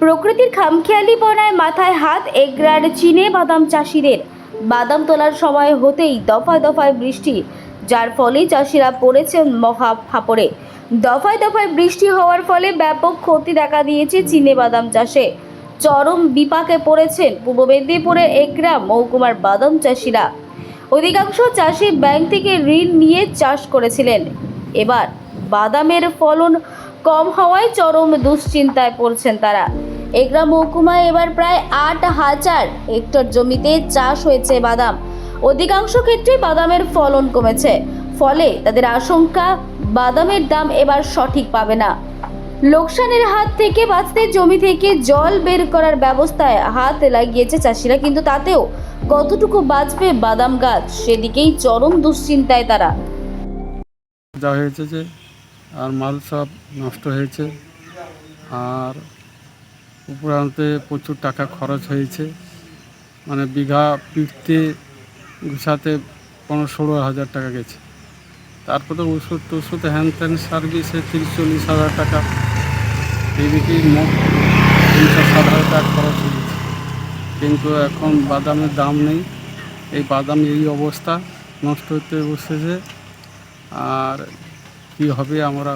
প্রকৃতির খামখেয়ালিপনায় মাথায় হাত এগরার চীনে বাদাম চাষিদের। বাদাম তোলার সময় হতেই দফায় দফায় বৃষ্টি, যার ফলে চাষিরা পড়েছেন মহা ফাপড়ে। দফায় দফায় বৃষ্টি হওয়ার ফলে ব্যাপক ক্ষতি দেখা দিয়েছে চীনে বাদাম চাষে। চরম বিপাকে পড়েছেন পূর্ব মেদিনীপুরের এগরা মহকুমার বাদাম চাষিরা। অধিকাংশ চাষি ব্যাংক থেকে ঋণ নিয়ে চাষ করেছিলেন। এবার বাদামের ফলন কম হওয়ায় চরম দুশ্চিন্তায় পড়ছেন তারা। এগরা মহকুমায় এবার প্রায় ৮,০০০ হেক্টর জমিতে চাষ হয়েছে বাদাম। অধিকাংশ ক্ষেত্রে বাদামের ফলন কমেছে, ফলে তাদের আশঙ্কা বাদামের দাম এবার সঠিক পাবে না। লোকসানের হাত থেকে বাঁচতে জমি থেকে জল বের করার ব্যবস্থায় হাত লাগিয়েছে চাষিরা, কিন্তু তাতেও কতটুকু বাঁচবে বাদাম গাছ, সেদিকেই চরম দুশ্চিন্তায় তারা। যা হয়েছে যে আর মাল সব নষ্ট হয়েছে, আর উপরান্তে প্রচুর টাকা খরচ হয়েছে। মানে বিঘা পিটতে গুছাতে 15-16 হাজার টাকা গেছে। তারপরে ওষুধ টষুধ হ্যান ত্যান সার্ভিসে 30-40 হাজার টাকা, এদিকে মোট 360 হাজার টাকা খরচ হয়েছে। কিন্তু এখন বাদামের দাম নেই। এই বাদাম এই অবস্থা নষ্ট হতে বসেছে, আর কী হবে আমরা